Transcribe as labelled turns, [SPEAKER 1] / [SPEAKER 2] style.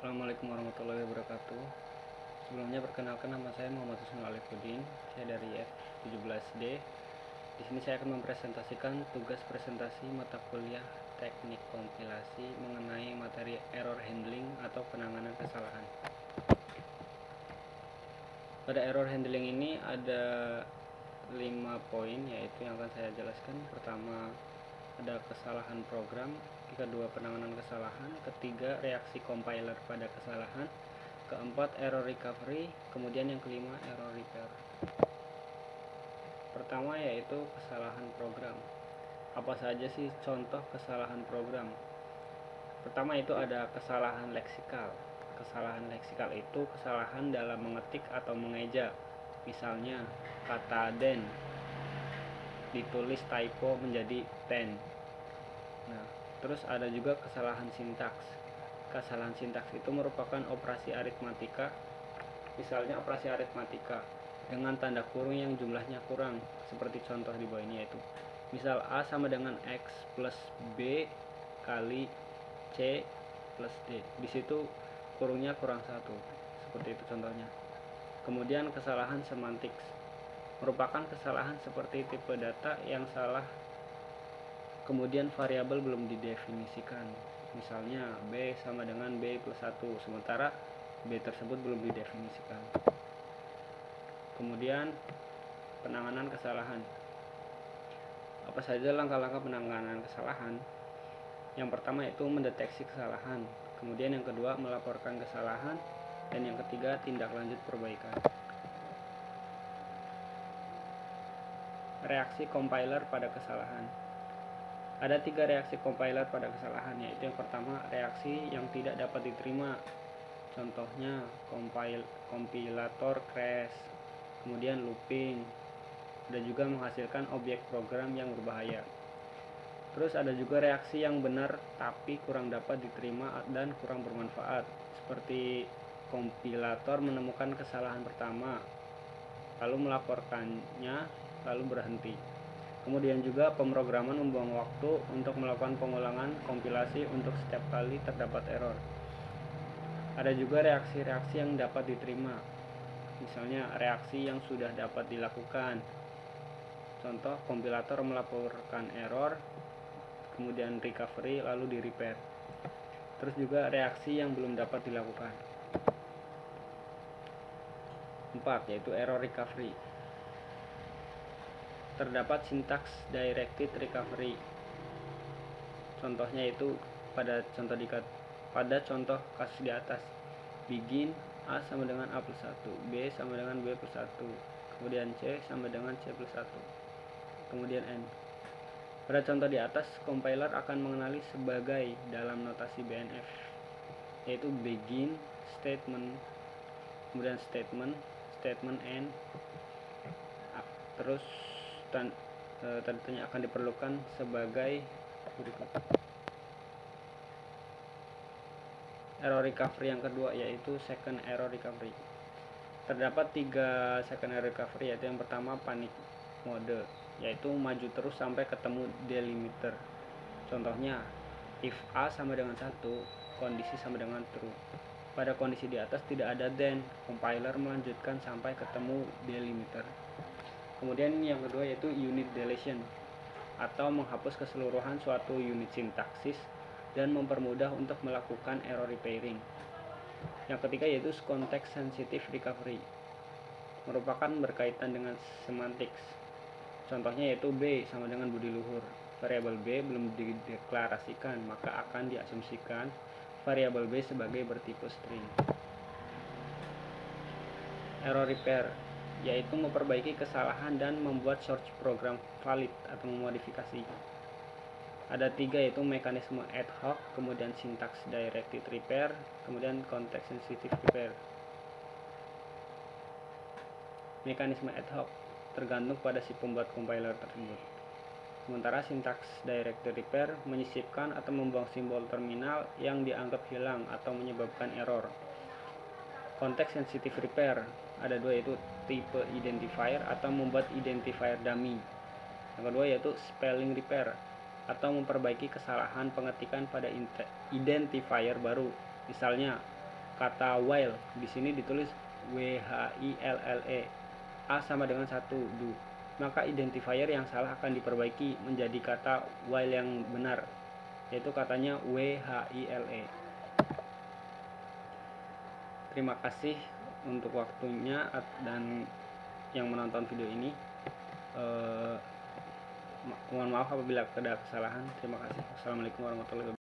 [SPEAKER 1] Assalamualaikum warahmatullahi wabarakatuh. Sebelumnya perkenalkan, nama saya Muhammad Husnul Alifuddin. Saya dari F17D. Di sini saya akan mempresentasikan tugas presentasi mata kuliah teknik kompilasi mengenai materi error handling atau penanganan kesalahan. Pada error handling ini ada 5 poin, yaitu yang akan saya jelaskan. Pertama, ada kesalahan program. Kedua, penanganan kesalahan. Ketiga, reaksi compiler pada kesalahan. Keempat, error recovery. Kemudian yang kelima, error repair. Pertama yaitu kesalahan program. Apa saja sih contoh kesalahan program? Pertama itu ada kesalahan leksikal. Kesalahan leksikal itu kesalahan dalam mengetik atau mengeja. Misalnya kata den ditulis typo menjadi ten. Nah, terus ada juga kesalahan sintaks. Kesalahan sintaks itu merupakan operasi aritmatika. Misalnya operasi aritmatika dengan tanda kurung yang jumlahnya kurang, seperti contoh di bawah ini, yaitu misal A sama dengan X plus B kali C plus D. Di situ kurungnya kurang 1. Seperti itu contohnya. Kemudian kesalahan semantik merupakan kesalahan seperti tipe data yang salah, kemudian variabel belum didefinisikan. Misalnya B sama dengan B plus 1, sementara B tersebut belum didefinisikan. Kemudian penanganan kesalahan. Apa saja langkah-langkah penanganan kesalahan? Yang pertama itu mendeteksi kesalahan. Kemudian yang kedua melaporkan kesalahan. Dan yang ketiga tindak lanjut perbaikan. Reaksi compiler pada kesalahan. Ada 3 reaksi compiler pada kesalahan, yaitu yang pertama reaksi yang tidak dapat diterima. Contohnya kompilator crash, kemudian looping, dan juga menghasilkan objek program yang berbahaya. Terus ada juga reaksi yang benar tapi kurang dapat diterima dan kurang bermanfaat, seperti kompilator menemukan kesalahan pertama, lalu melaporkannya, lalu berhenti. Kemudian juga pemrograman membuang waktu untuk melakukan pengulangan kompilasi untuk setiap kali terdapat error. Ada juga reaksi-reaksi yang dapat diterima. Misalnya reaksi yang sudah dapat dilakukan. Contoh, kompilator melaporkan error, kemudian recovery, lalu di repair. Terus juga reaksi yang belum dapat dilakukan. 4, yaitu error recovery. Terdapat sintaks directed recovery. Contohnya itu pada contoh kasus di atas. Begin A sama dengan A plus 1, B sama dengan B plus 1, kemudian C sama dengan C plus 1, kemudian N. Pada contoh di atas, compiler akan mengenali sebagai dalam notasi BNF, yaitu begin statement, kemudian statement N, terus tentunya akan diperlukan sebagai berikut. Error recovery yang kedua yaitu second error recovery. Terdapat 3 second error recovery, yaitu yang pertama panic mode, yaitu maju terus sampai ketemu delimiter. Contohnya if A sama dengan 1, kondisi sama dengan true. Pada kondisi di atas tidak ada then, compiler melanjutkan sampai ketemu delimiter. Kemudian yang kedua yaitu unit deletion, atau menghapus keseluruhan suatu unit sintaksis dan mempermudah untuk melakukan error repairing. Yang ketiga yaitu context sensitive recovery, merupakan berkaitan dengan semantics. Contohnya yaitu B sama dengan budi luhur. Variabel B belum dideklarasikan, maka akan diasumsikan variabel B sebagai bertipe string. Error repair yaitu memperbaiki kesalahan dan membuat search program valid atau memodifikasi. Ada 3, yaitu mekanisme ad hoc, kemudian syntax directed repair, kemudian context sensitive repair. Mekanisme ad hoc tergantung pada si pembuat compiler tersebut. Sementara syntax directed repair menyisipkan atau membuang simbol terminal yang dianggap hilang atau menyebabkan error. Context sensitive repair ada 2, yaitu tipe identifier atau membuat identifier dummy. Yang kedua yaitu spelling repair atau memperbaiki kesalahan pengetikan pada identifier baru. Misalnya kata while di sini ditulis WHILLE, A sama dengan 1 do, maka identifier yang salah akan diperbaiki menjadi kata while yang benar, yaitu katanya WHILE. Terima kasih untuk waktunya dan yang menonton video ini. Mohon maaf apabila ada kesalahan. Terima kasih. Wassalamualaikum warahmatullahi wabarakatuh.